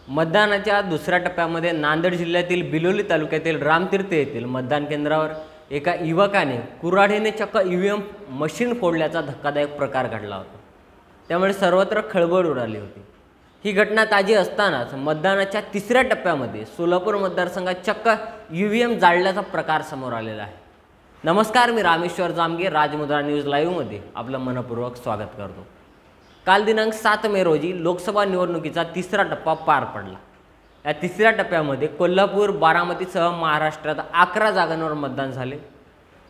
मतदानाच्या दुसऱ्या टप्प्यामध्ये नांदेड जिल्ह्यातील बिलोली तालुक्यातील रामतीर्थ येथील मतदान केंद्रावर एका युवकाने कुऱ्हाडीने चक्क ईव्हीएम मशीन फोडल्याचा धक्कादायक प्रकार घडला होता। त्यामुळे सर्वत्र खळबळ उडाली होती। ही घटना ताजी असतानाच मतदानाच्या तिसऱ्या टप्प्यामध्ये सोलापूर मतदारसंघात चक्क ईव्हीएम जाळल्याचा प्रकार समोर आलेला आहे। नमस्कार, मी रामेश्वर जामगे राजमुद्रा न्यूज लाईव्हमध्ये आपलं मनपूर्वक स्वागत करतो। काल दिनांक 7 मे रोजी लोकसभा निवडणुकीचा तिसरा टप्पा पार पडला। या तिसऱ्या टप्प्यामध्ये कोल्हापूर, बारामतीसह महाराष्ट्रात 11 जागांवर मतदान झाले।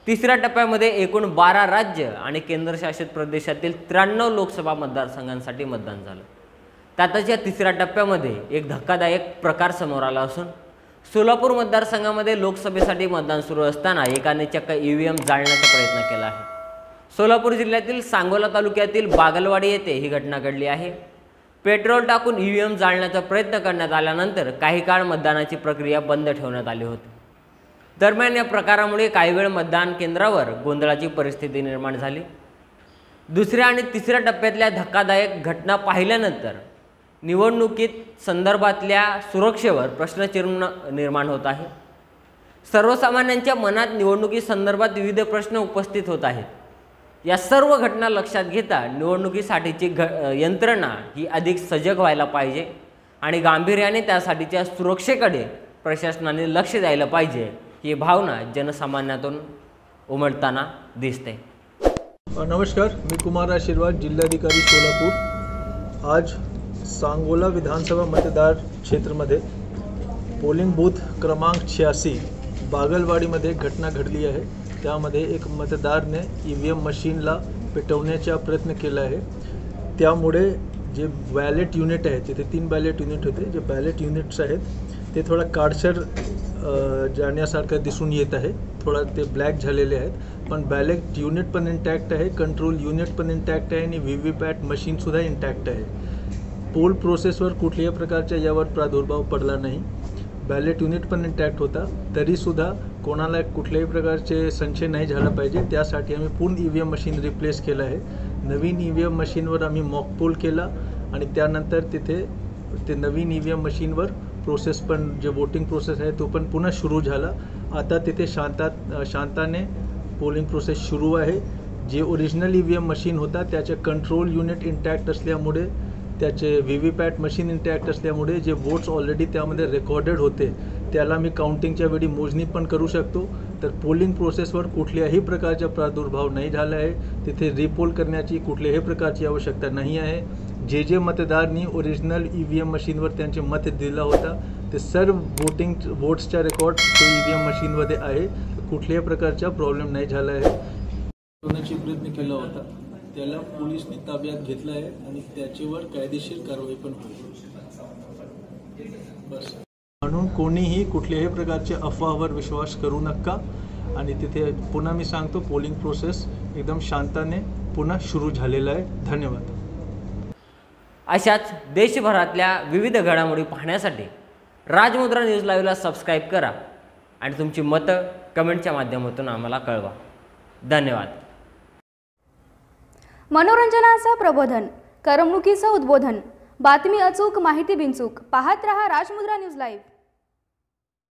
तिसऱ्या टप्प्यामध्ये एकूण 12 राज्य आणि केंद्रशासित प्रदेशातील 93 लोकसभा मतदारसंघांसाठी मतदान झालं। त्यातच या तिसऱ्या टप्प्यामध्ये एक धक्कादायक प्रकार समोर आला असून सोलापूर मतदारसंघामध्ये लोकसभेसाठी मतदान सुरू असताना एकाने चक्क ईव्हीएम जाळण्याचा प्रयत्न केला आहे। सोलापूर जिल्ह्यातील सांगोला तालुक्यातील बागलवाडी येथे ही घटना घडली आहे। पेट्रोल टाकून ईव्हीएम जाळण्याचा प्रयत्न करण्यात आल्यानंतर काही काळ मतदानाची प्रक्रिया बंद ठेवण्यात आली होती। दरम्यान या प्रकारामुळे काही वेळ मतदान केंद्रावर गोंधळाची परिस्थिती निर्माण झाली। दुसऱ्या आणि तिसऱ्या टप्प्यातल्या धक्कादायक घटना पाहिल्यानंतर निवडणुकीत संदर्भातल्या सुरक्षेवर प्रश्नचिन्ह निर्माण होत आहे। सर्वसामान्यांच्या मनात निवडणुकी संदर्भात विविध प्रश्न उपस्थित होत आहेत। या सर्व घटना लक्षात घेता निवडणुकीसाठीची यंत्रणा ही अधिक सजग व्हायला पाहिजे आणि गांभीर्याने त्यासाठीच्या सुरक्षेकडे प्रशासनाने लक्ष द्यायला पाहिजे, ही भावना जनसामान्यातून उमटताना दिसते। नमस्कार, मी कुमार आशीर्वाद, जिल्हाधिकारी सोलापूर। आज सांगोला विधानसभा मतदार क्षेत्रामध्ये पोलिंग बूथ क्रमांक 86 बागलवाडीमध्ये घटना घडली आहे। त्यामध्ये एक मतदारने ईव्हीएम मशीनला पेटवण्याचा प्रयत्न केला आहे। त्यामुळे जे बॅलेट युनिट आहे, तिथे 3 बॅलेट युनिट होते, जे बॅलेट युनिट्स आहेत ते थोडा काळसर जाण्यासारखं दिसून येत आहे। थोडा ते ब्लॅक झालेले आहेत, पण बॅलेट युनिट पण इंटॅक्ट आहे, कंट्रोल युनिट पण इंटॅक्ट आहे आणि व्हीव्हीपॅट मशीनसुद्धा इंटॅक्ट आहे। पोल प्रोसेसवर कुठल्याही प्रकारचा यावर प्रादुर्भाव पडला नाही। बॅलेट युनिट पण इंटॅक्ट होता, तरीसुद्धा कोणाला कुठल्याही प्रकारचे संशय नाही झाला पाहिजे, त्यासाठी आम्ही पूर्ण ईव्हीएम मशीन रिप्लेस केलं आहे। नवीन ईव्हीएम मशीनवर आम्ही मॉक पोल केला आणि त्यानंतर तिथे ते नवीन ईव्हीएम मशीनवर प्रोसेस पण जे वोटिंग प्रोसेस आहे तो पण पुन्हा सुरू झाला। आता तिथे शांताने पोलिंग प्रोसेस सुरू आहे। जे ओरिजिनल ईव्हीएम मशीन होता त्याचे कंट्रोल युनिट इंटॅक्ट असल्यामुळे, त्याचे व्हीव्हीपॅट मशीन इंटॅक्ट असल्यामुळे जे वोट्स ऑलरेडी त्यामध्ये रेकॉर्डेड होते त्याला मी काउंटिंगच्या वेळी मोजणी पण करू शकतो। तर पोलिंग प्रोसेसवर कुठल्याही प्रकारचा प्रादुर्भाव नाही झाला आहे। तिथे रिपोल करण्याची कुठल्याही प्रकारची आवश्यकता नाही आहे। जे मतदारांनी ओरिजिनल ईव्हीएम मशीनवर त्यांचे मत दिला होता ते सर्व वोट्सचा रेकॉर्ड तो ईव्हीएम मशीनमध्ये आहे। कुठल्याही प्रकारचा प्रॉब्लेम नाही झाला आहे। होण्याचा प्रयत्न केला होता, त्याला पोलिसांनी ताब्यात घेतलं आहे आणि त्याच्यावर कायदेशीर कारवाई पण होईल। बस, म्हणून कोणीही कुठल्याही प्रकारच्या अफवावर विश्वास करू नका। आणि तिथे पुन्हा मी सांगतो, पोलिंग प्रोसेस एकदम शांततेने पुन्हा सुरू झालेला आहे। धन्यवाद। अशाच देशभरातल्या विविध घडामोडी पाहण्यासाठी राजमुद्रा न्यूज लाईव्हला सबस्क्राईब करा आणि तुमची मतं कमेंटच्या माध्यमातून आम्हाला कळवा। धन्यवाद। मनोरंजनाचं प्रबोधन, करमणुकीचं उद्बोधन, बातमी अचूक, माहिती बिनचूक, पाहत रहा राजमुद्रा न्यूज लाईव्ह।